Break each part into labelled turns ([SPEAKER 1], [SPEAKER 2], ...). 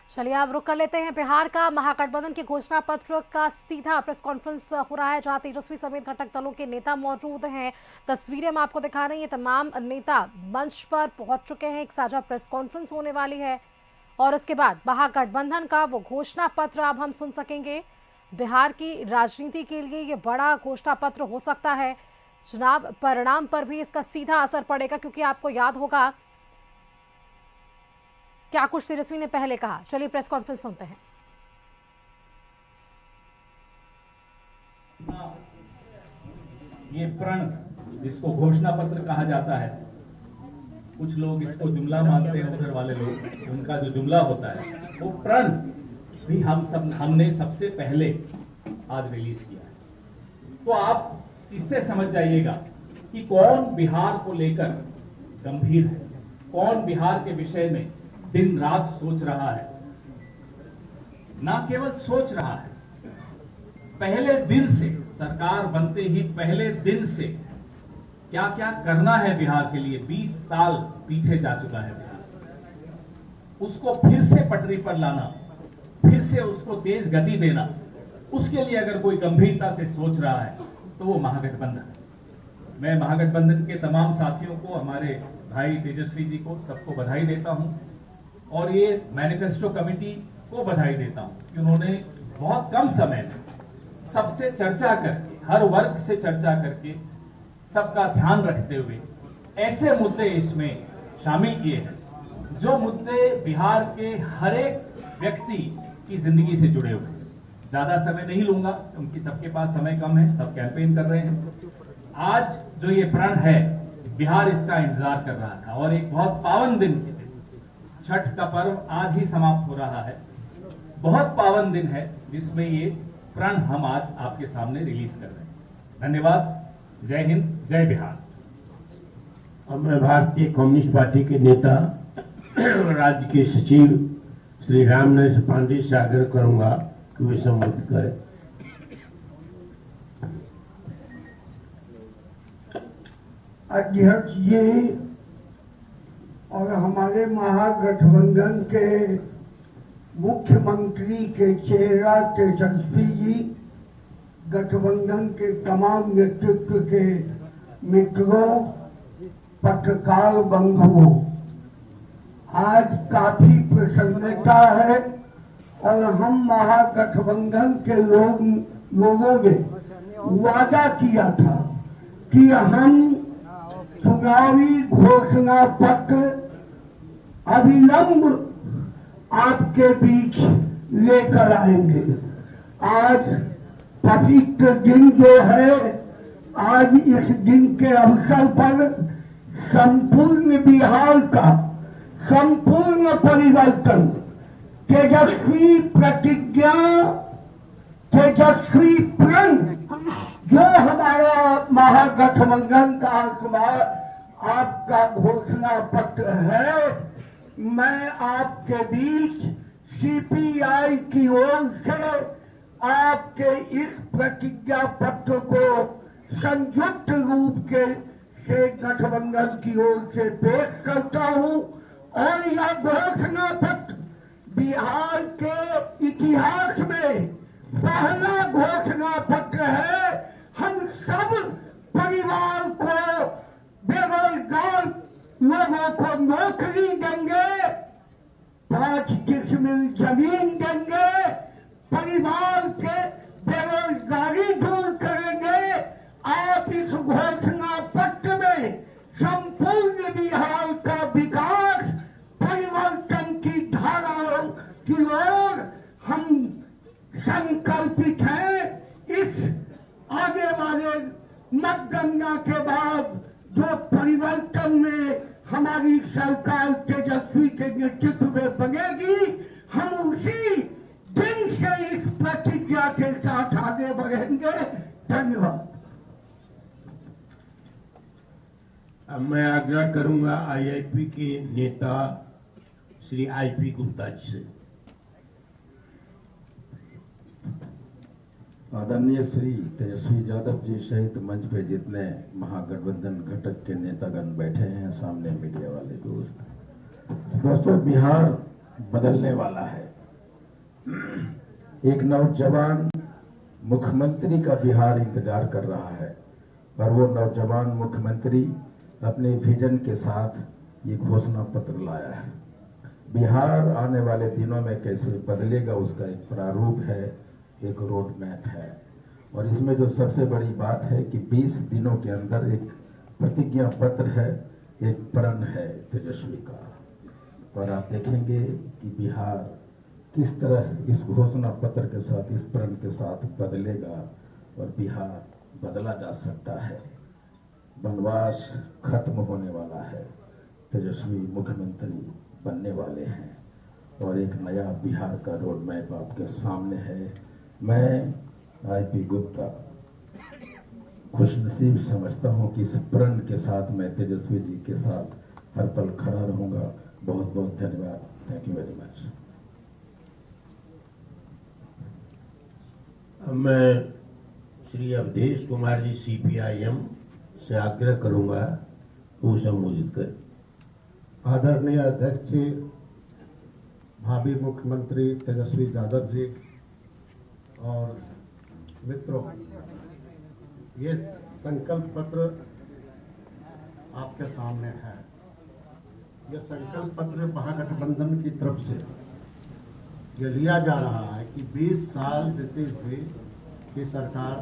[SPEAKER 1] चलिए अब रुक कर लेते हैं बिहार का। महागठबंधन के घोषणा पत्र का सीधा प्रेस कॉन्फ्रेंस हो रहा है, जहां तेजस्वी समेत घटक दलों के नेता मौजूद हैं। तस्वीरें हम आपको दिखा रहे हैं। तमाम नेता मंच पर पहुंच चुके हैं। एक साझा प्रेस कॉन्फ्रेंस होने वाली है और उसके बाद महागठबंधन का वो घोषणा पत्र अब हम सुन सकेंगे। बिहार की राजनीति के लिए ये बड़ा घोषणा पत्र हो सकता है। चुनाव परिणाम पर भी इसका सीधा असर पड़ेगा, क्योंकि आपको याद होगा क्या कुछ तेजस्वी ने पहले कहा। चलिए प्रेस कॉन्फ्रेंस सुनते हैं।
[SPEAKER 2] ये प्रण जिसको घोषणा पत्र कहा जाता है, कुछ लोग इसको जुमला मानते हैं, उधर वाले लोग उनका जो जुमला होता है वो प्रण भी हमने सबसे पहले आज रिलीज किया है। तो आप इससे समझ जाइएगा कि कौन बिहार को लेकर गंभीर है, कौन बिहार के विषय में दिन रात सोच रहा है। ना केवल सोच रहा है, पहले दिन से, सरकार बनते ही पहले दिन से क्या क्या करना है बिहार के लिए, 20 साल पीछे जा चुका है बिहार, उसको फिर से पटरी पर लाना, फिर से उसको तेज गति देना, उसके लिए अगर कोई गंभीरता से सोच रहा है तो वो महागठबंधन है। मैं महागठबंधन के तमाम साथियों को, हमारे भाई तेजस्वी जी को, सबको बधाई देता हूं और ये मैनिफेस्टो कमेटी को बधाई देता हूं कि उन्होंने बहुत कम समय में सबसे चर्चा करके, हर वर्ग से चर्चा करके, सबका ध्यान रखते हुए ऐसे मुद्दे इसमें शामिल किए हैं जो मुद्दे बिहार के हर एक व्यक्ति की जिंदगी से जुड़े हुए हैं। ज्यादा समय नहीं लूंगा क्योंकि सबके पास समय कम है, सब कैंपेन कर रहे हैं। आज जो ये प्रण है, बिहार इसका इंतजार कर रहा था और एक बहुत पावन दिन, छठ का पर्व आज ही समाप्त हो रहा है, बहुत पावन दिन है जिसमें ये प्रण हम आज आपके सामने रिलीज कर रहे हैं। धन्यवाद। जय हिंद, जय बिहार।
[SPEAKER 3] अब मैं भारतीय कम्युनिस्ट पार्टी के नेता राज्य के सचिव श्री रामनरेश पांडे से आग्रह करूंगा कि वे संबोधित करें।
[SPEAKER 4] अध्यक्ष जी और हमारे महागठबंधन के मुख्यमंत्री के चेहरा तेजस्वी जी, गठबंधन के तमाम नेतृत्व के मित्रों, पत्रकार बंधुओं, आज काफी प्रसन्नता है और हम महागठबंधन के लोगों ने वादा किया था कि हम चुनावी घोषणा पत्र अविलंब आपके बीच लेकर आएंगे। आज पवित्र दिन जो है, आज इस दिन के अवसर पर संपूर्ण बिहार का संपूर्ण परिवर्तन, तेजस्वी प्रतिज्ञा, तेजस्वी प्रण, जो हमारा महागठबंधन का आपका घोषणा पत्र है, मैं आपके बीच सीपीआई की ओर से आपके इस प्रतिज्ञा पत्र को संयुक्त रूप से गठबंधन की ओर से पेश करता हूं और यह घोषणा पत्र बिहार के इतिहास में पहला घोषणा पत्र है। हम सब परिवार को, बेरोजगार लोगों को नौकरी देंगे, 5 डिसमिल जमीन देंगे, परिवार के बेरोजगारी दूर करेंगे। आप इस घोषणा पत्र में संपूर्ण बिहार का विकास, परिवर्तन की धाराओं की ओर हम संकल्पित हैं। इस आगे वाले मतगणना के बाद जो परिवर्तन में हमारी सरकार तेजस्वी के नेतृत्व में बनेगी, हम उसी दिन से इस प्रतिज्ञा के साथ आगे बढ़ेंगे। धन्यवाद।
[SPEAKER 3] अब मैं आग्रह करूंगा आईआईपी के नेता श्री आईपी गुप्ता जी से।
[SPEAKER 5] आदरणीय श्री तेजस्वी यादव जी सहित मंच पे जितने महागठबंधन घटक के नेतागण बैठे हैं, सामने मीडिया वाले दोस्तों, बिहार बदलने वाला है। एक नौजवान मुख्यमंत्री का बिहार इंतजार कर रहा है और वो नौजवान मुख्यमंत्री अपने विजन के साथ ये घोषणा पत्र लाया है। बिहार आने वाले दिनों में कैसे बदलेगा उसका एक प्रारूप है, एक रोड मैप है। और इसमें जो सबसे बड़ी बात है कि 20 दिनों के अंदर एक प्रतिज्ञा पत्र है, एक प्रण है तेजस्वी का। और आप देखेंगे कि बिहार किस तरह इस घोषणा पत्र के साथ, इस प्रण के साथ बदलेगा और बिहार बदला जा सकता है। वनवास खत्म होने वाला है, तेजस्वी मुख्यमंत्री बनने वाले हैं और एक नया बिहार का रोड मैप आपके सामने है। मैं आईपी गुप्ता खुशनसीब समझता हूं कि इस प्रण के साथ मैं तेजस्वी जी के साथ हर पल खड़ा रहूंगा। बहुत बहुत धन्यवाद। Thank you very much.
[SPEAKER 3] मैं श्री अवधेश कुमार जी CPIM से आग्रह करूंगा वो संबोधित करें।
[SPEAKER 6] आदरणीय अध्यक्ष जी, भावी मुख्यमंत्री तेजस्वी यादव जी और मित्रों, ये संकल्प पत्र आपके सामने है। ये संकल्प पत्र महागठबंधन की तरफ से ये लिया जा रहा है कि 20 साल नीतीश जी की सरकार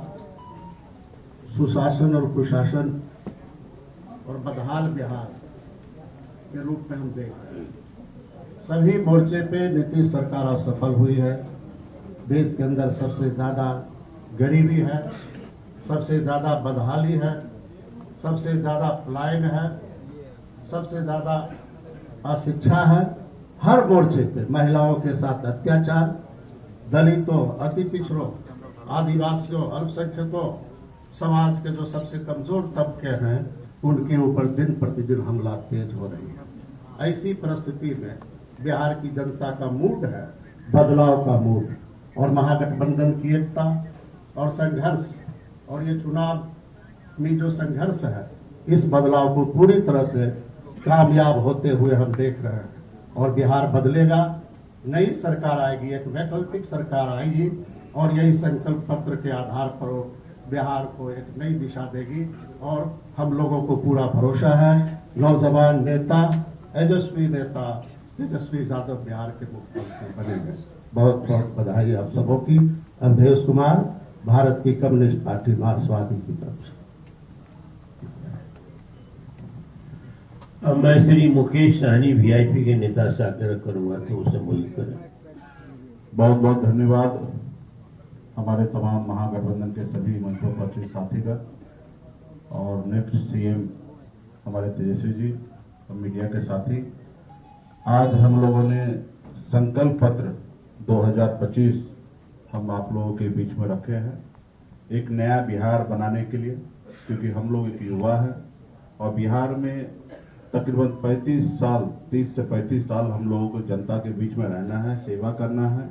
[SPEAKER 6] सुशासन और कुशासन और बदहाल बिहार के रूप में हम देख रहे हैं। सभी मोर्चे पे नीतीश सरकार असफल हुई है। देश के अंदर सबसे ज्यादा गरीबी है, सबसे ज्यादा बदहाली है, सबसे ज्यादा पलायन है, सबसे ज्यादा अशिक्षा है। हर मोर्चे पे महिलाओं के साथ अत्याचार, दलितों, अति पिछड़ों, आदिवासियों, अल्पसंख्यकों, समाज के जो सबसे कमजोर तबके हैं उनके ऊपर दिन प्रतिदिन हमला तेज हो रही है। ऐसी परिस्थिति में बिहार की जनता का मूड है बदलाव का मूड, और महागठबंधन की एकता और संघर्ष और ये चुनाव में जो संघर्ष है, इस बदलाव को पूरी तरह से कामयाब होते हुए हम देख रहे हैं और बिहार बदलेगा। नई सरकार आएगी, एक वैकल्पिक सरकार आएगी और यही संकल्प पत्र के आधार पर बिहार को एक नई दिशा देगी। और हम लोगों को पूरा भरोसा है, नौजवान नेता, तेजस्वी नेता तेजस्वी यादव बिहार के मुख्यमंत्री बनेंगे। बहुत बहुत बधाई आप सबों की। अवधेश कुमार, भारत की कम्युनिस्ट पार्टी मार्क्सवादी की तरफ से।
[SPEAKER 3] अब मैं श्री मुकेश सहनी VIP के नेता से आग्रह करूंगा कि वो संबोधित करें।
[SPEAKER 2] बहुत बहुत धन्यवाद हमारे तमाम महागठबंधन के सभी मंचोपस्थित साथीगण और नेक्स्ट CM हमारे तेजस्वी जी और मीडिया के साथी। आज हम लोगों ने संकल्प पत्र 2025 हम आप लोगों के बीच में रखे हैं, एक नया बिहार बनाने के लिए, क्योंकि हम लोग एक युवा है और बिहार में तकरीबन 30 से 35 साल हम लोगों को जनता के बीच में रहना है, सेवा करना है।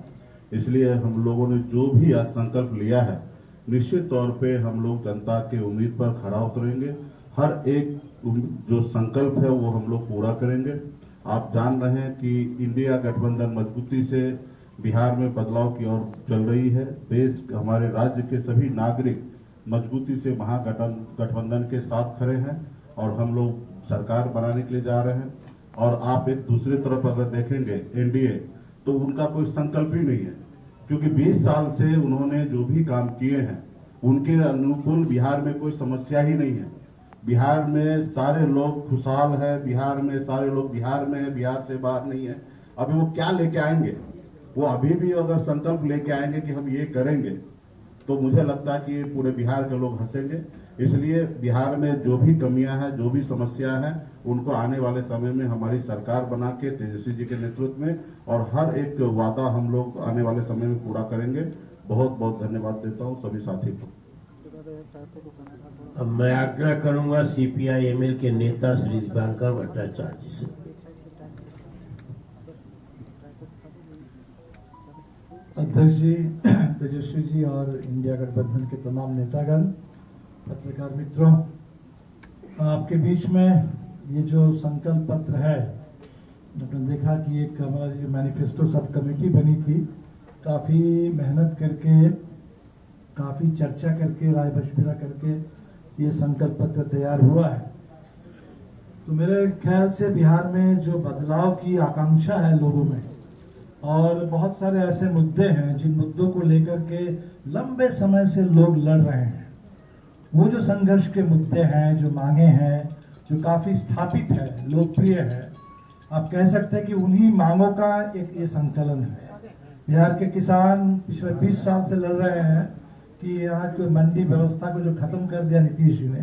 [SPEAKER 2] इसलिए हम लोगों ने जो भी आज संकल्प लिया है, निश्चित तौर पे हम लोग जनता के उम्मीद पर खरा उतरेंगे। हर एक जो संकल्प है वो हम लोग पूरा करेंगे। आप जान रहे हैं कि इंडिया गठबंधन मजबूती से बिहार में बदलाव की ओर चल रही है। देश, हमारे राज्य के सभी नागरिक मजबूती से महागठबंधन के साथ खड़े हैं और हम लोग सरकार बनाने के लिए जा रहे हैं। और आप एक दूसरी तरफ अगर देखेंगे NDA, तो उनका कोई संकल्प ही नहीं है, क्योंकि 20 साल से उन्होंने जो भी काम किए हैं उनके अनुकूल बिहार में कोई समस्या ही नहीं है। बिहार में सारे लोग खुशहाल है, बिहार में सारे लोग बिहार में है, बिहार से बाहर नहीं है। अभी वो क्या लेके आएंगे? वो अभी भी अगर संकल्प लेके आएंगे कि हम ये करेंगे, तो मुझे लगता है कि पूरे बिहार के लोग हंसेंगे। इसलिए बिहार में जो भी कमियां हैं, जो भी समस्या है, उनको आने वाले समय में हमारी सरकार बना के तेजस्वी जी के नेतृत्व में और हर एक वादा हम लोग आने वाले समय में पूरा करेंगे। बहुत बहुत धन्यवाद देता हूं सभी साथी को।
[SPEAKER 3] अब मैं आग्रह करूंगा CPI-ML के नेता श्री दिवाकर भट्टाचार्य जी से।
[SPEAKER 7] अध्यक्ष जी, तेजस्वी जी और इंडिया गठबंधन के तमाम नेतागण, पत्रकार मित्रों, आपके बीच में ये जो संकल्प पत्र है, आपने देखा कि एक हमारी मैनिफेस्टो सब कमेटी बनी थी काफ़ी मेहनत करके, काफ़ी चर्चा करके, राय मशविरा करके ये संकल्प पत्र तैयार हुआ है। तो मेरे ख्याल से बिहार में जो बदलाव की आकांक्षा है लोगों में, और बहुत सारे ऐसे मुद्दे हैं जिन मुद्दों को लेकर के लंबे समय से लोग लड़ रहे हैं, वो जो संघर्ष के मुद्दे हैं, जो मांगे हैं, जो काफी स्थापित है, लोकप्रिय है, आप कह सकते हैं कि उन्हीं मांगों का एक ये संकलन है। बिहार के किसान पिछले 20 साल से लड़ रहे हैं कि यहाँ की मंडी व्यवस्था को जो खत्म कर दिया नीतीश जी ने,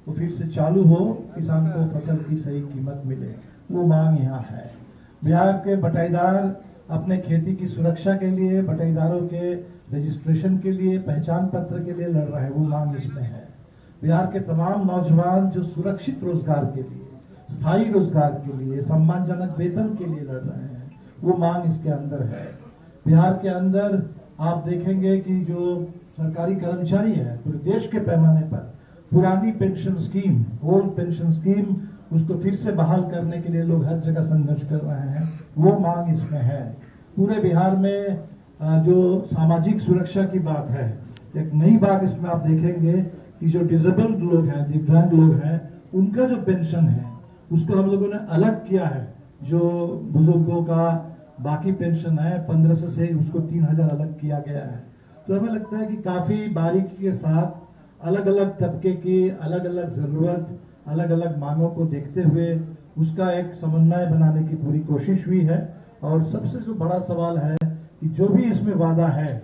[SPEAKER 7] वो फिर से चालू हो, किसान को फसल की सही कीमत मिले, वो मांग यहाँ है। बिहार के बटाईदार अपने खेती की सुरक्षा के लिए, बटाईदारों के रजिस्ट्रेशन के लिए, पहचान पत्र के लिए लड़ रहे हैं, वो मांग इसमें है। बिहार के तमाम नौजवान जो सुरक्षित रोजगार के लिए, स्थायी रोजगार के लिए, सम्मानजनक वेतन के लिए लड़ रहे हैं, वो मांग इसके अंदर है। बिहार के अंदर आप देखेंगे कि जो सरकारी कर्मचारी है पूरे देश के पैमाने पर, पुरानी pension scheme, old pension scheme, उसको फिर से बहाल करने के लिए लोग हर जगह संघर्ष कर रहे हैं, वो मांग इसमें है। पूरे बिहार में जो सामाजिक सुरक्षा की बात है, एक नई बात इसमें आप देखेंगे कि जो डिसेबल्ड लोग हैं, दिव्यांग लोग हैं, उनका जो पेंशन है उसको हम लोगों ने अलग किया है। जो बुजुर्गों का बाकी पेंशन है 1500 से उसको 3000 अलग किया गया है। तो हमें लगता है कि काफी बारीकी के साथ अलग अलग तबके की अलग अलग जरूरत, अलग अलग मांगों को देखते हुए उसका एक समन्वय बनाने की पूरी कोशिश हुई है। और सबसे जो बड़ा सवाल है कि जो भी इसमें वादा है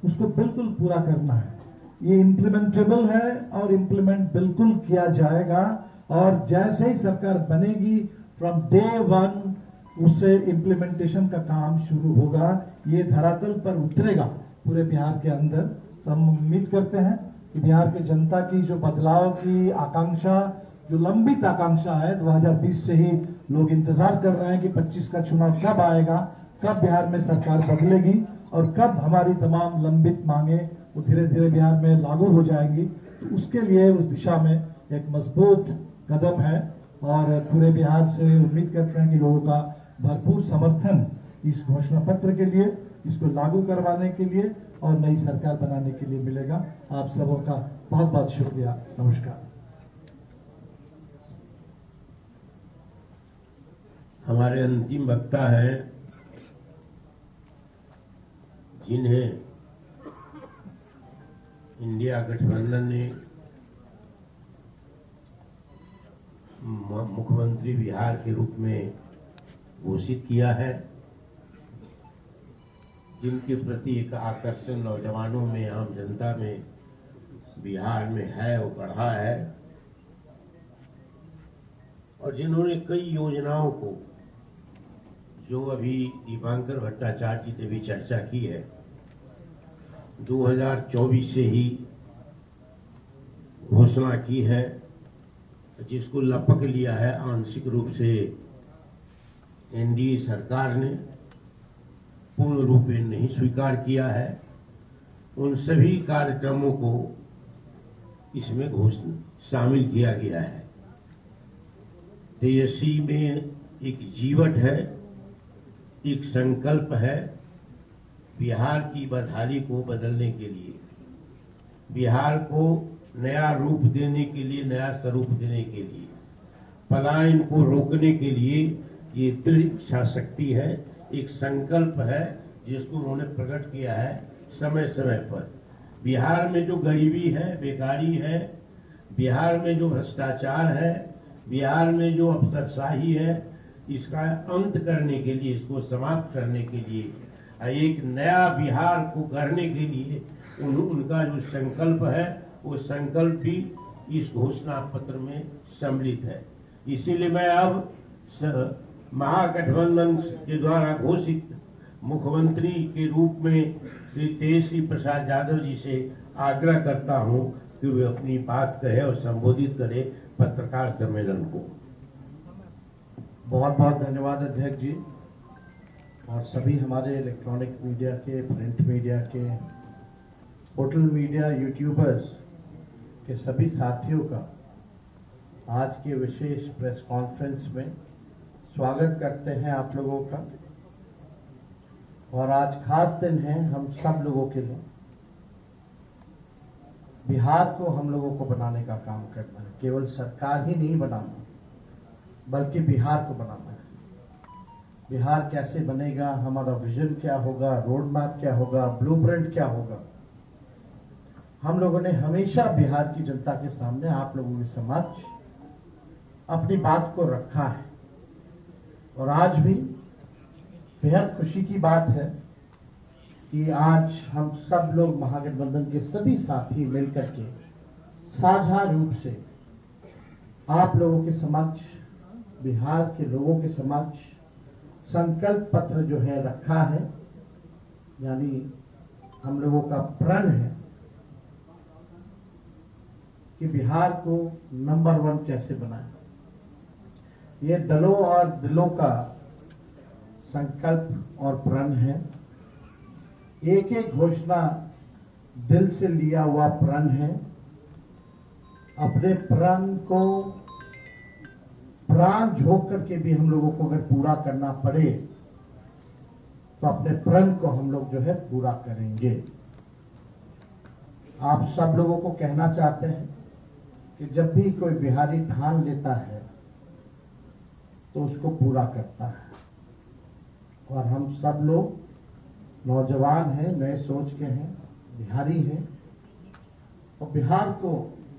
[SPEAKER 7] उसको बिल्कुल पूरा करना है। ये इम्प्लीमेंटेबल है और इम्प्लीमेंट बिल्कुल किया जाएगा, और जैसे ही सरकार बनेगी फ्रॉम डे 1 उससे इम्प्लीमेंटेशन का काम शुरू होगा, ये धरातल पर उतरेगा पूरे बिहार के अंदर। तो हम उम्मीद करते हैं कि बिहार की जनता की जो बदलाव की आकांक्षा, जो लंबित आकांक्षा है, 2020 से ही लोग इंतजार कर रहे हैं कि 25 का चुनाव कब आएगा, कब बिहार में सरकार बदलेगी और कब हमारी तमाम लंबित मांगे वो धीरे धीरे बिहार में लागू हो जाएंगी। तो उसके लिए उस दिशा में एक मजबूत कदम है, और पूरे बिहार से उम्मीद करते हैं कि लोगों का भरपूर समर्थन इस घोषणा पत्र के लिए, इसको लागू करवाने के लिए और नई सरकार बनाने के लिए मिलेगा। आप सबों का बहुत बहुत शुक्रिया। नमस्कार।
[SPEAKER 3] हमारे अंतिम वक्ता हैं जिन्हें इंडिया गठबंधन ने मुख्यमंत्री बिहार के रूप में घोषित किया है, जिनके प्रति एक आकर्षण नौजवानों में, आम जनता में बिहार में है, वो बढ़ा है, और जिन्होंने कई योजनाओं को, जो अभी दीपांकर भट्टाचार्य जी ने भी चर्चा की है, 2024 से ही घोषणा की है, जिसको लपक लिया है आंशिक रूप से एनडीए सरकार ने, पूर्ण रूप में नहीं स्वीकार किया है। उन सभी कार्यक्रमों को इसमें शामिल किया गया है। तेजस्वी में एक जीवट है, एक संकल्प है बिहार की बदहाली को बदलने के लिए, बिहार को नया रूप देने के लिए, नया स्वरूप देने के लिए, पलायन को रोकने के लिए। ये दृढ़ इच्छा शक्ति है, एक संकल्प है जिसको उन्होंने प्रकट किया है समय समय पर। बिहार में जो गरीबी है, बेकारी है, बिहार में जो भ्रष्टाचार है, बिहार में जो अफसरशाही है, इसका अंत करने के लिए, इसको समाप्त करने के लिए, एक नया बिहार को गढ़ने के लिए उनका जो संकल्प है, वो संकल्प भी इस घोषणा पत्र में सम्मिलित है। इसीलिए मैं अब महागठबंधन के द्वारा घोषित मुख्यमंत्री के रूप में श्री तेजस्वी प्रसाद यादव जी से आग्रह करता हूं कि वे अपनी बात कहे और संबोधित करें पत्रकार सम्मेलन को।
[SPEAKER 6] बहुत बहुत धन्यवाद अध्यक्ष जी, और सभी हमारे इलेक्ट्रॉनिक मीडिया के, प्रिंट मीडिया के, पोर्टल मीडिया, यूट्यूबर्स के सभी साथियों का आज के विशेष प्रेस कॉन्फ्रेंस में स्वागत करते हैं आप लोगों का। और आज खास दिन है हम सब लोगों के लिए। बिहार को हम लोगों को बनाने का काम करना है, केवल सरकार ही नहीं बनाना बल्कि बिहार को बनाना है। बिहार कैसे बनेगा, हमारा विजन क्या होगा, रोड मैप क्या होगा, ब्लूप्रिंट क्या होगा, हम लोगों ने हमेशा बिहार की जनता के सामने, आप लोगों के समक्ष अपनी बात को रखा है। और आज भी बेहद खुशी की बात है कि आज हम सब लोग महागठबंधन के सभी साथी मिलकर के साझा रूप से आप लोगों के समक्ष, बिहार के लोगों के समक्ष संकल्प पत्र जो है रखा है, यानी हम लोगों का प्रण है कि बिहार को नंबर 1 कैसे बनाए। ये दलों और दिलों का संकल्प और प्रण है। एक एक घोषणा दिल से लिया हुआ प्रण है। अपने प्रण को प्राण झोंक करके भी हम लोगों को अगर पूरा करना पड़े तो अपने प्रण को हम लोग जो है पूरा करेंगे। आप सब लोगों को कहना चाहते हैं कि जब भी कोई बिहारी ठान लेता है तो उसको पूरा करता है। और हम सब लोग नौजवान हैं, नए सोच के हैं, बिहारी हैं और बिहार को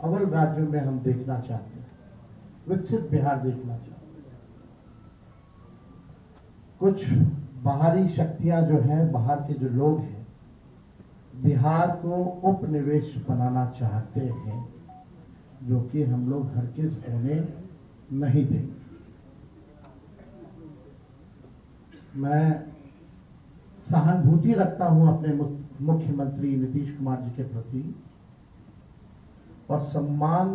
[SPEAKER 6] अव्वल राज्यों में हम देखना चाहते हैं, विकसित बिहार देखना चाहते हैं। कुछ बाहरी शक्तियां जो हैं, बाहर के जो लोग हैं, बिहार को उपनिवेश बनाना चाहते हैं, जो कि हम लोग हरगिज होने नहीं देंगे। मैं सहानुभूति रखता हूं अपने मुख्यमंत्री नीतीश कुमार जी के प्रति और सम्मान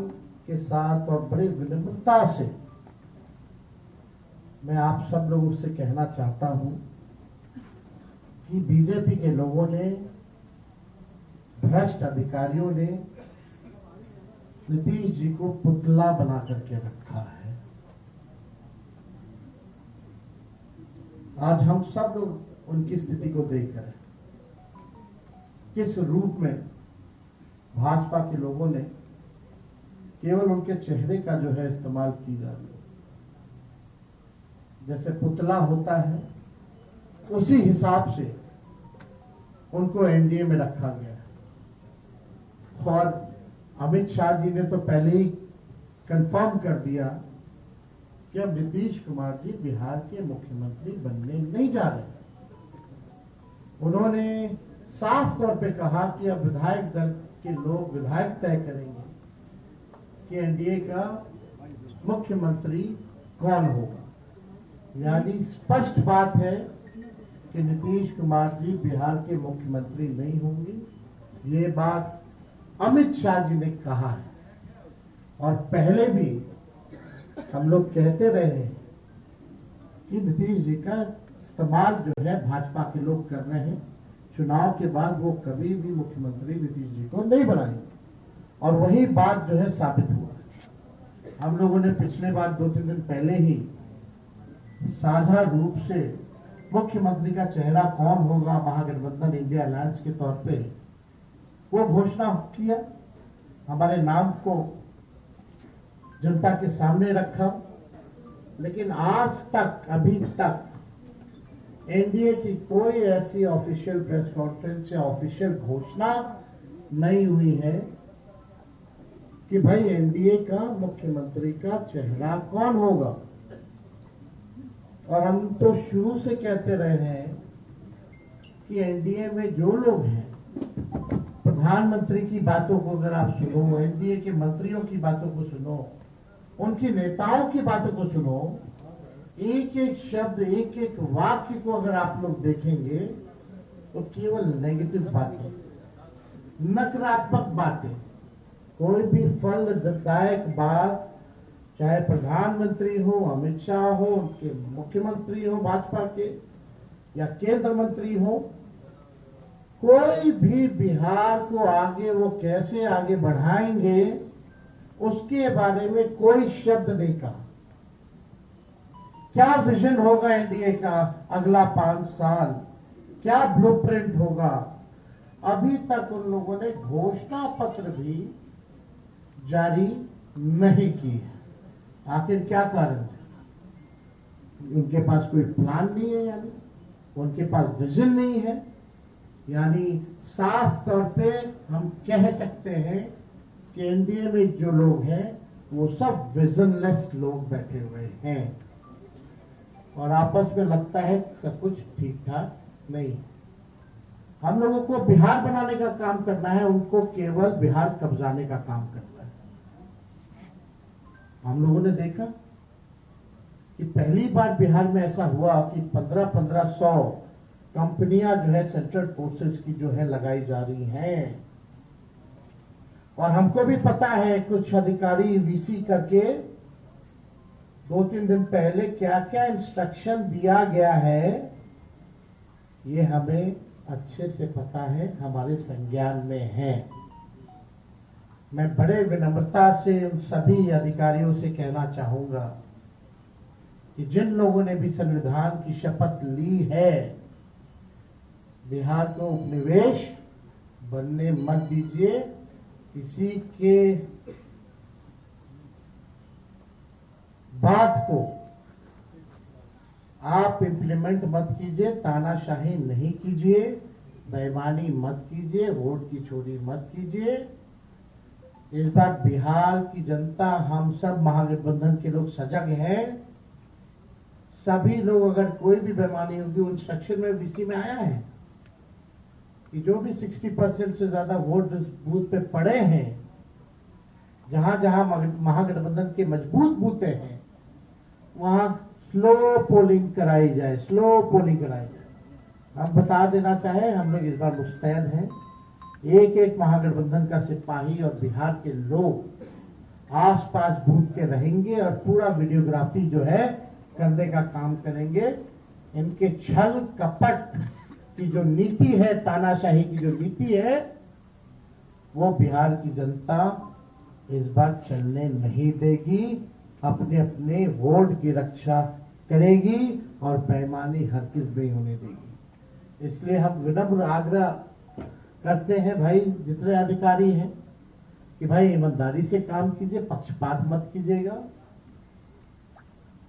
[SPEAKER 6] के साथ और बड़ी विनम्रता से मैं आप सब लोगों से कहना चाहता हूं कि बीजेपी के लोगों ने, भ्रष्ट अधिकारियों ने नीतीश जी को पुतला बना करके रखा है। आज हम सब लोग उनकी स्थिति को देखकर किस रूप में भाजपा के लोगों ने केवल उनके चेहरे का जो है इस्तेमाल की जा रही है। जैसे पुतला होता है उसी हिसाब से उनको एनडीए में रखा गया है। और अमित शाह जी ने तो पहले ही कंफर्म कर दिया कि अब नीतीश कुमार जी बिहार के मुख्यमंत्री बनने नहीं जा रहे। उन्होंने साफ तौर पे कहा कि अब विधायक दल के लोग, विधायक तय करेंगे कि एनडीए का मुख्यमंत्री कौन होगा। यानी स्पष्ट बात है कि नीतीश कुमार जी बिहार के मुख्यमंत्री नहीं होंगे। ये बात अमित शाह जी ने कहा है और पहले भी हम लोग कहते रहे हैं कि नीतीश जी का इस्तेमाल जो है भाजपा के लोग कर रहे हैं। चुनाव के बाद वो कभी भी मुख्यमंत्री नीतीश जी को नहीं बनाएंगे और वही बात जो है साबित हुआ। हम लोगों ने पिछले बार 2-3 दिन पहले ही साझा रूप से मुख्यमंत्री का चेहरा कौन होगा महागठबंधन इंडिया अलायंस के तौर पे वो घोषणा किया, हमारे नाम को जनता के सामने रखा। लेकिन आज तक, अभी तक एनडीए की कोई ऐसी ऑफिशियल प्रेस कॉन्फ्रेंस या ऑफिशियल घोषणा नहीं हुई है कि भाई एनडीए का मुख्यमंत्री का चेहरा कौन होगा। और हम तो शुरू से कहते रहे हैं कि एनडीए में जो लोग हैं, प्रधानमंत्री की बातों को अगर आप सुनो, एनडीए के मंत्रियों की बातों को सुनो, उनके नेताओं की बातों को सुनो, एक एक शब्द, एक एक वाक्य को अगर आप लोग देखेंगे तो केवल नेगेटिव बातें, नकारात्मक बातें, कोई भी फलदायक बात, चाहे प्रधानमंत्री हो, अमित शाह हो, उनके मुख्यमंत्री हो भाजपा के, या केंद्र मंत्री हो, कोई भी बिहार को आगे वो कैसे आगे बढ़ाएंगे उसके बारे में कोई शब्द नहीं कहा। क्या विजन होगा एनडीए का अगला 5 साल, क्या ब्लूप्रिंट होगा, अभी तक उन लोगों ने घोषणा पत्र भी जारी नहीं की है। आखिर क्या कारण है? उनके पास कोई प्लान नहीं है, यानी उनके पास विजन नहीं है। यानी साफ तौर पे हम कह सकते हैं कि एनडीए में जो लोग हैं वो सब विजनलेस लोग बैठे हुए हैं और आपस में लगता है सब कुछ ठीक ठाक नहीं। हम लोगों को बिहार बनाने का काम करना है, उनको केवल बिहार कब्जाने का काम करना है। हम लोगों ने देखा कि पहली बार बिहार में ऐसा हुआ कि 1500 कंपनियां जो है सेंट्रल फोर्सेस की जो है लगाई जा रही हैं। और हमको भी पता है कुछ अधिकारी वीसी करके 2-3 दिन पहले क्या क्या इंस्ट्रक्शन दिया गया है, ये हमें अच्छे से पता है, हमारे संज्ञान में है। मैं बड़े विनम्रता से उन सभी अधिकारियों से कहना चाहूंगा कि जिन लोगों ने भी संविधान की शपथ ली है, बिहार को उपनिवेश बनने मत दीजिए। किसी के बात को आप इंप्लीमेंट मत कीजिए, तानाशाही नहीं कीजिए, बेईमानी मत कीजिए, वोट की चोरी मत कीजिए। इस बार बिहार की जनता, हम सब महागठबंधन के लोग सजग हैं। सभी लोग, अगर कोई भी बेईमानी होगी, उन सेक्शन में वीसी में आया है कि जो भी 60% से ज्यादा वोट इस बूथ पे पड़े हैं, जहां जहां महागठबंधन के मजबूत बूथे हैं, वहां स्लो पोलिंग कराई जाए, स्लो पोलिंग कराई जाए। हम बता देना चाहे, हम लोग इस बार मुस्तैद हैं। एक एक महागठबंधन का सिपाही और बिहार के लोग आसपास बूथ के रहेंगे और पूरा वीडियोग्राफी जो है करने का काम करेंगे। इनके छल कपट की जो नीति है, तानाशाही की जो नीति है, वो बिहार की जनता इस बार चलने नहीं देगी। अपने अपने वोट की रक्षा करेगी और बेईमानी हरगिज नहीं होने देगी। इसलिए हम विनम्र आग्रह करते हैं भाई, जितने अधिकारी हैं, कि भाई ईमानदारी से काम कीजिए, पक्षपात मत कीजिएगा।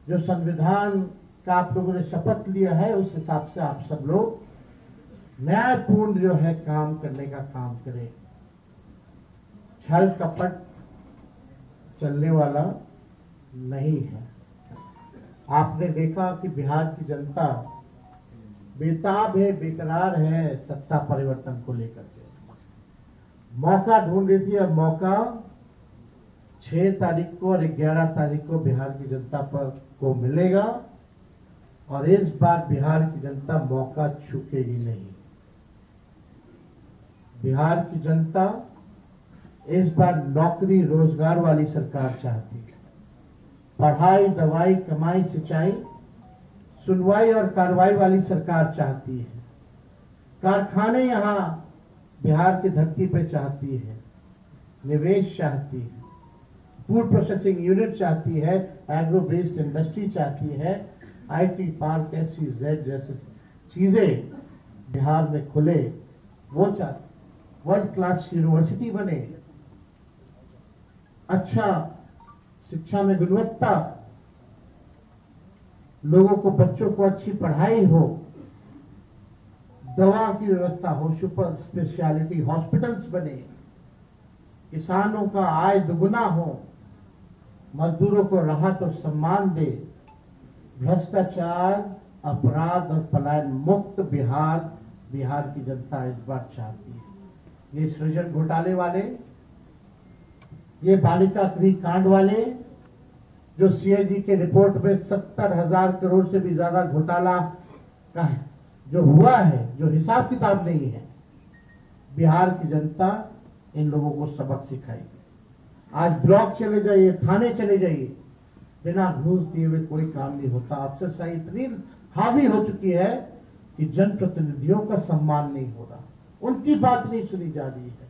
[SPEAKER 6] जो संविधान का आप लोगों ने शपथ लिया है, उस हिसाब से आप सब लोग न्यायपूर्ण जो है काम करने का काम करें। छल कपट चलने वाला नहीं है। आपने देखा कि बिहार की जनता बेताब है, बेकरार है सत्ता परिवर्तन को लेकर के। मौका ढूंढ रही थी और मौका 6 तारीख को और 11 तारीख को बिहार की जनता को मिलेगा और इस बार बिहार की जनता मौका चूकेगी नहीं। बिहार की जनता इस बार नौकरी रोजगार वाली सरकार चाहती है। पढ़ाई, दवाई, कमाई, सिंचाई, सुनवाई और कार्रवाई वाली सरकार चाहती है। कारखाने यहां बिहार की धरती पे चाहती है। निवेश चाहती है। फूड प्रोसेसिंग यूनिट चाहती है। एग्रो बेस्ड इंडस्ट्री चाहती है। आईटी पार्क, SEZ जैसे चीजें बिहार में खुले, वो चाहती। वर्ल्ड क्लास यूनिवर्सिटी बने, अच्छा शिक्षा में गुणवत्ता, लोगों को, बच्चों को अच्छी पढ़ाई हो, दवा की व्यवस्था हो, सुपर स्पेशलिटी हॉस्पिटल्स बने, किसानों का आय दुगुना हो, मजदूरों को राहत और सम्मान दे, भ्रष्टाचार, अपराध और पलायन मुक्त बिहार की जनता इस बार चाहती है। ये सृजन घोटाले वाले, ये बालिका गृह कांड वाले, जो CAG के रिपोर्ट में 70,000 करोड़ से भी ज्यादा घोटाला का है, जो हुआ है, जो हिसाब किताब नहीं है, बिहार की जनता इन लोगों को सबक सिखाएगी। आज ब्लॉक चले जाइए, थाने चले जाइए, बिना घूस दिए हुए कोई काम नहीं होता। अफसरशाही इतनी हावी हो चुकी है कि जनप्रतिनिधियों का सम्मान नहीं हो रहा, उनकी बात नहीं सुनी जा रही है।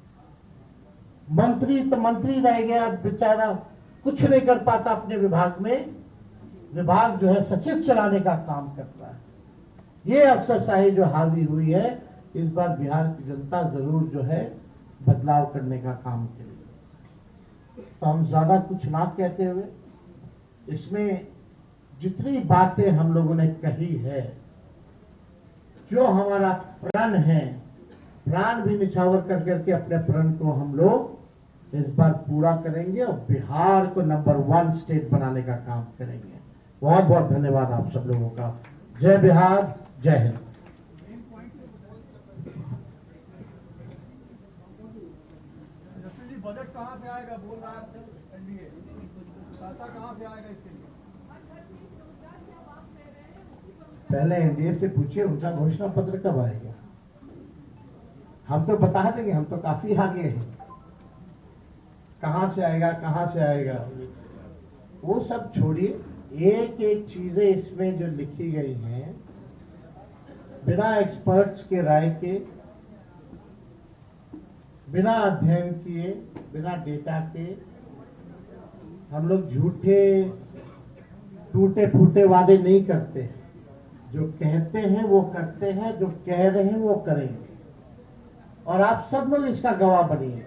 [SPEAKER 6] मंत्री तो मंत्री रह गया, बेचारा कुछ नहीं कर पाता अपने विभाग में। विभाग जो है सचिव चलाने का काम करता है। ये अफसरशाही जो हावी हुई है, इस बार बिहार की जनता जरूर जो है बदलाव करने का काम करेगी। तो हम ज्यादा कुछ ना कहते हुए इसमें जितनी बातें हम लोगों ने कही है, जो हमारा प्रण है, प्राण भी निछावर कर करके अपने प्रण को हम लोग इस बार पूरा करेंगे और बिहार को नंबर 1 स्टेट बनाने का काम करेंगे। बहुत बहुत धन्यवाद आप सब लोगों का। जय बिहार, जय हिंद।
[SPEAKER 7] बजट कहां से आएगा बोल रहा है एनडीए, पैसा कहां से आएगा इसके लिए?
[SPEAKER 6] पहले एनडीए से पूछिए उनका घोषणा पत्र कब आएगा। हम तो बता देंगे, हम तो काफी आगे हैं। कहां से आएगा, कहां से आएगा, वो सब छोड़िए। एक एक चीजें इसमें जो लिखी गई हैं, बिना एक्सपर्ट्स के राय के, बिना अध्ययन किए, बिना डेटा के हम लोग झूठे टूटे फूटे वादे नहीं करते। जो कहते हैं वो करते हैं, जो कह रहे हैं वो करेंगे, और आप सब लोग इसका गवाह बनिए।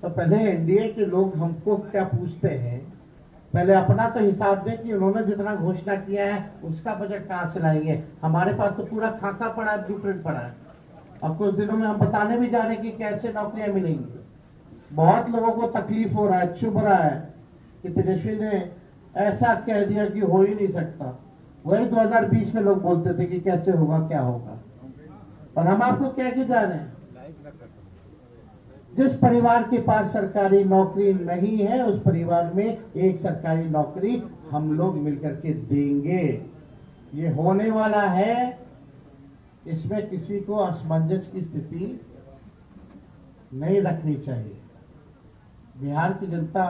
[SPEAKER 6] तो पहले एनडीए के लोग हमको क्या पूछते हैं, पहले अपना तो हिसाब दें कि उन्होंने जितना घोषणा किया है उसका बजट कहां से लाएंगे। हमारे पास तो पूरा खाका पड़ा है, ब्लूप्रिंट पड़ा है, और कुछ दिनों में हम बताने भी जा रहे हैं कि कैसे नौकरियां मिलेंगी। बहुत लोगों को तकलीफ हो रहा है, चुभ रहा है कि तेजस्वी ने ऐसा कह दिया कि हो ही नहीं सकता। वही 2020 में लोग बोलते थे कि कैसे होगा, क्या होगा, और हम आपको कह के जा रहे हैं, जिस परिवार के पास सरकारी नौकरी नहीं है उस परिवार में एक सरकारी नौकरी हम लोग मिलकर के देंगे। ये होने वाला है, इसमें किसी को असमंजस की स्थिति नहीं रखनी चाहिए। बिहार की जनता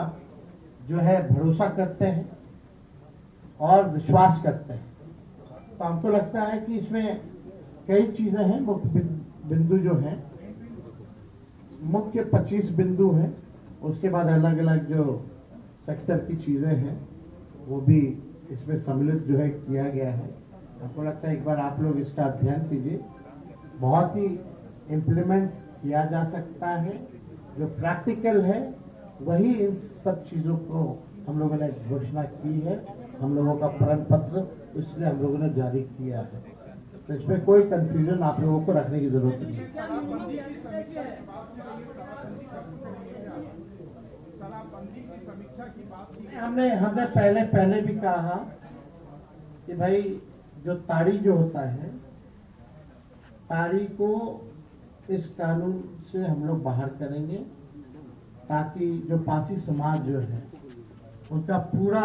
[SPEAKER 6] जो है भरोसा करते हैं और विश्वास करते हैं। तो हमको लगता है कि इसमें कई चीजें हैं, मुख्य बिंदु जो हैं, मुख्य 25 बिंदु हैं, उसके बाद अलग अलग जो सेक्टर की चीजें हैं वो भी इसमें सम्मिलित जो है किया गया है। हमको लगता है एक बार आप लोग इसका अध्ययन कीजिए, बहुत ही इम्प्लीमेंट किया जा सकता है। जो प्रैक्टिकल है वही इन सब चीजों को हम लोगों ने घोषणा की है, हम लोगों का प्रण पत्र इसलिए हम लोगों ने जारी किया है। तो इसमें कोई कंफ्यूजन आप लोगों को रखने की जरूरत नहीं है। हमने पहले भी कहा कि भाई जो ताड़ी जो होता है, ताड़ी को इस कानून से हम लोग बाहर करेंगे, ताकि जो पासी समाज जो है उनका पूरा,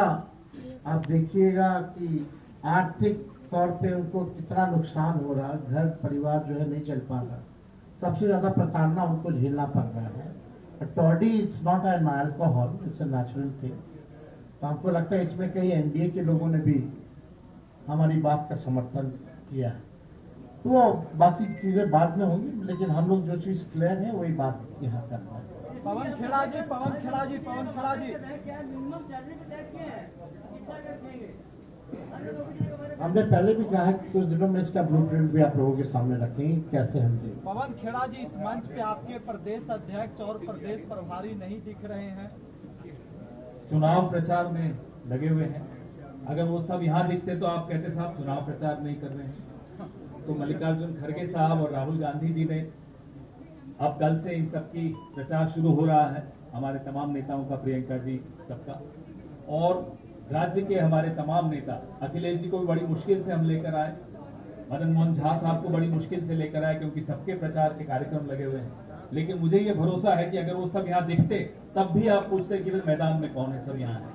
[SPEAKER 6] आप देखिएगा कि आर्थिक तौर पे उनको कितना नुकसान हो रहा है, घर परिवार जो है नहीं चल पा रहा, सबसे ज्यादा प्रताड़ना उनको झेलना पड़ रहा है। Toddy it's not an alcohol, it's a natural thing. तो हमको लगता है इसमें कई एनडीए के लोगों ने भी हमारी बात का समर्थन किया है। तो बाकी चीजें बाद में होंगी, लेकिन हम लोग जो चीज क्लियर है वही बात यहाँ करना है।
[SPEAKER 7] पवन खेड़ा जी
[SPEAKER 6] हमने पहले भी कहा है कि कुछ दिनों में इसका ब्लूप्रिंट भी आप लोगों के सामने रखेंगे, कैसे हम देंगे।
[SPEAKER 7] पवन खेड़ा जी, इस मंच पे आपके प्रदेश अध्यक्ष और प्रदेश प्रभारी नहीं दिख रहे हैं।
[SPEAKER 2] चुनाव प्रचार में लगे हुए हैं। अगर वो सब यहाँ दिखते तो आप कहते साहब चुनाव प्रचार नहीं कर रहे हैं। तो मल्लिकार्जुन खड़गे साहब और राहुल गांधी जी ने, अब कल से इन सबकी प्रचार शुरू हो रहा है, हमारे तमाम नेताओं का, प्रियंका जी सबका, और राज्य के हमारे तमाम नेता, अखिलेश जी को भी बड़ी मुश्किल से हम लेकर आए, मदन मोहन झा साहब को बड़ी मुश्किल से लेकर आए, क्योंकि सबके प्रचार के कार्यक्रम लगे हुए हैं। लेकिन मुझे ये भरोसा है कि अगर वो सब यहाँ दिखते तब भी आप पूछते कि मैदान में कौन है, सब यहाँ है।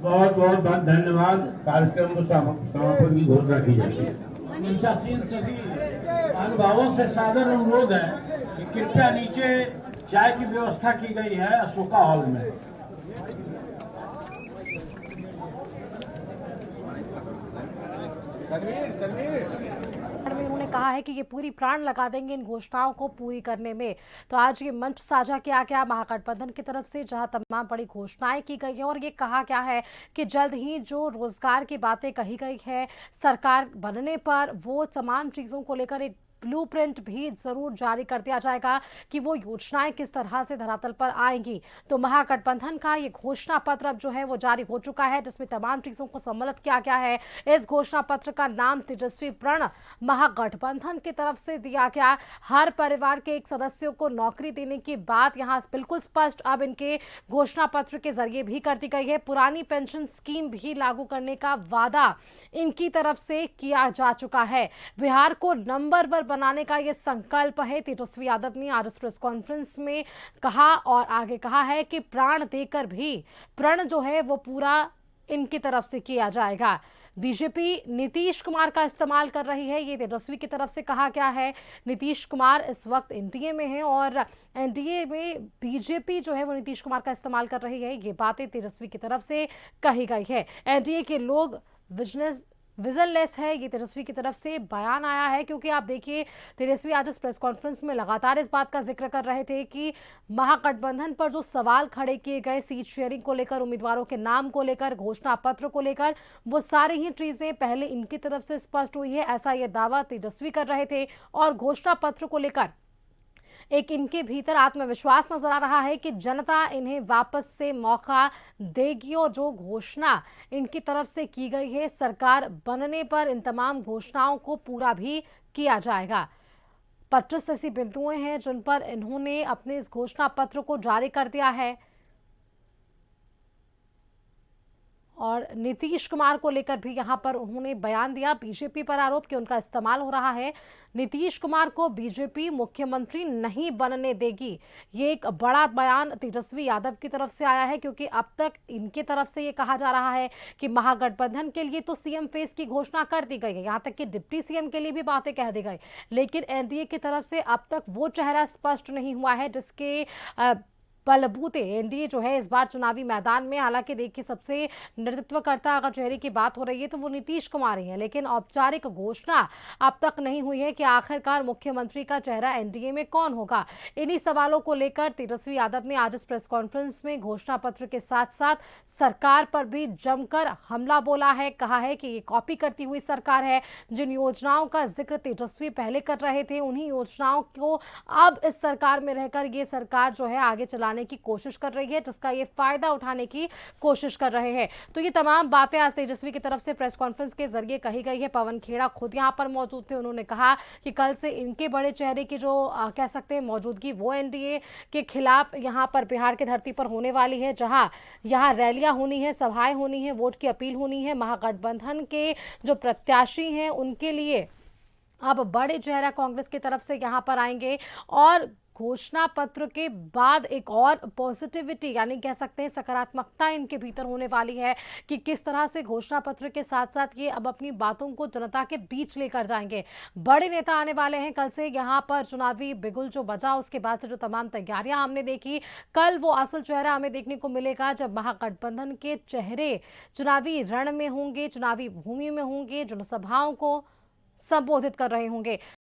[SPEAKER 3] बहुत बहुत धन्यवाद। कार्यक्रम को समापन की घोषणा की जाती
[SPEAKER 4] पीठासीन सभी अनुभावों से सादर अनुरोध है कि कृपया नीचे चाय की व्यवस्था की गई है अशोका हॉल में।
[SPEAKER 1] उन्होंने कहा है कि ये पूरी प्राण लगा देंगे इन घोषणाओं को पूरी करने में। तो आज ये मंच साझा किया गया महागठबंधन की तरफ से, जहां तमाम बड़ी घोषणाएं की गई है और ये कहा गया है कि जल्द ही जो रोजगार की बातें कही गई है सरकार बनने पर, वो तमाम चीजों को लेकर एक ब्लूप्रिंट भी जरूर जारी कर दिया जाएगा कि वो योजनाएं किस तरह से धरातल पर आएंगी। तो महागठबंधन का ये घोषणा पत्र अब जो है वो जारी हो चुका है, जिसमें तमाम चीजों को सम्मिलित किया गया है। इस घोषणा पत्र का नाम तेजस्वी प्रण महागठबंधन की तरफ से दिया गया। हर परिवार के एक सदस्य को नौकरी देने की बात यहां बिल्कुल स्पष्ट अब इनके घोषणा पत्र के जरिए भी कर दी गई है। पुरानी पेंशन स्कीम भी लागू करने का वादा इनकी तरफ से किया जा चुका है। बिहार को नंबर 1 बनाने का यह संकल्प है, तेजस्वी यादव ने आज प्रेस कॉन्फ्रेंस में कहा और आगे कहा है कि प्राण देकर भी प्रण जो है वो पूरा इनकी तरफ से किया जाएगा। बीजेपी नीतीश कुमार का इस्तेमाल कर रही है, ये तेजस्वी की तरफ से कहा गया है। नीतीश कुमार इस वक्त एनडीए में है और एनडीए में बीजेपी जो है वो नीतीश कुमार का इस्तेमाल कर रही है, ये बातें तेजस्वी की तरफ से कही गई है। एनडीए के लोग विजनलेस है, ये तेजस्वी की तरफ से बयान आया है, क्योंकि आप देखिए तेजस्वी आज इस प्रेस कॉन्फ्रेंस में लगातार इस बात का जिक्र कर रहे थे कि महागठबंधन पर जो सवाल खड़े किए गए सीट शेयरिंग को लेकर, उम्मीदवारों के नाम को लेकर, घोषणा पत्र को लेकर, वो सारी ही चीजें पहले इनकी तरफ से स्पष्ट हुई है, ऐसा ये दावा तेजस्वी कर रहे थे। और घोषणा पत्र को लेकर एक इनके भीतर आत्मविश्वास नजर आ रहा है कि जनता इन्हें वापस से मौका देगी और जो घोषणा इनकी तरफ से की गई है सरकार बनने पर इन तमाम घोषणाओं को पूरा भी किया जाएगा। 25 ऐसी बिंदुएं हैं जिन पर इन्होंने अपने इस घोषणा पत्र को जारी कर दिया है और नीतीश कुमार को लेकर भी यहां पर उन्होंने बयान दिया। बीजेपी पर आरोप कि उनका इस्तेमाल हो रहा है, नीतीश कुमार को बीजेपी मुख्यमंत्री नहीं बनने देगी, ये एक बड़ा बयान तेजस्वी यादव की तरफ से आया है, क्योंकि अब तक इनकी तरफ से ये कहा जा रहा है कि महागठबंधन के लिए तो सीएम फेस की घोषणा कर दी गई है, यहां तक कि डिप्टी सीएम के लिए भी बातें कह दी गई, लेकिन एनडीए की तरफ से अब तक वो चेहरा स्पष्ट नहीं हुआ है जिसके बलबूते एनडीए जो है इस बार चुनावी मैदान में। हालांकि देखिए सबसे नेतृत्वकर्ता अगर चेहरे की बात हो रही है तो वो नीतीश कुमार ही है, लेकिन औपचारिक घोषणा अब तक नहीं हुई है कि आखिरकार मुख्यमंत्री का चेहरा एनडीए में कौन होगा। इन्हीं सवालों को लेकर तेजस्वी यादव ने आज इस प्रेस कॉन्फ्रेंस में घोषणा पत्र के साथ साथ सरकार पर भी जमकर हमला बोला है, कहा है कि ये कॉपी करती हुई सरकार है। जिन योजनाओं का जिक्र तेजस्वी पहले कर रहे थे उन्हीं योजनाओं को अब इस सरकार में रहकर ये सरकार जो है आगे चलाने की कोशिश कर रही है, जिसका ये फायदा उठाने की कोशिश कर रहे हैं। तो ये तमाम बातें आज तेजस्वी की तरफ से प्रेस कॉन्फ्रेंस के जरिए कही गई है। पवन खेड़ा खुद यहां पर मौजूद थे, उन्होंने कहा कि कल से इनके बड़े चेहरे की जो कह सकते हैं मौजूदगी वो एनडीए के खिलाफ यहां पर बिहार की धरती पर होने वाली है, जहां यहां रैलियां होनी है, सभाएं होनी है, वोट की अपील होनी है। महागठबंधन के जो प्रत्याशी हैं उनके लिए अब बड़े चेहरा कांग्रेस की तरफ से यहां पर आएंगे और घोषणा पत्र के बाद एक और पॉजिटिविटी यानी कह सकते हैं सकारात्मकता इनके भीतर होने वाली है कि किस तरह से घोषणा पत्र के साथ साथ ये अब अपनी बातों को जनता के बीच लेकर जाएंगे। बड़े नेता आने वाले हैं कल से यहाँ पर, चुनावी बिगुल जो बजा उसके बाद से जो तमाम तैयारियां हमने देखी, कल वो असल चेहरा हमें देखने को मिलेगा जब महागठबंधन के चेहरे चुनावी रण में होंगे, चुनावी भूमि में होंगे, जनसभाओं को संबोधित कर रहे होंगे।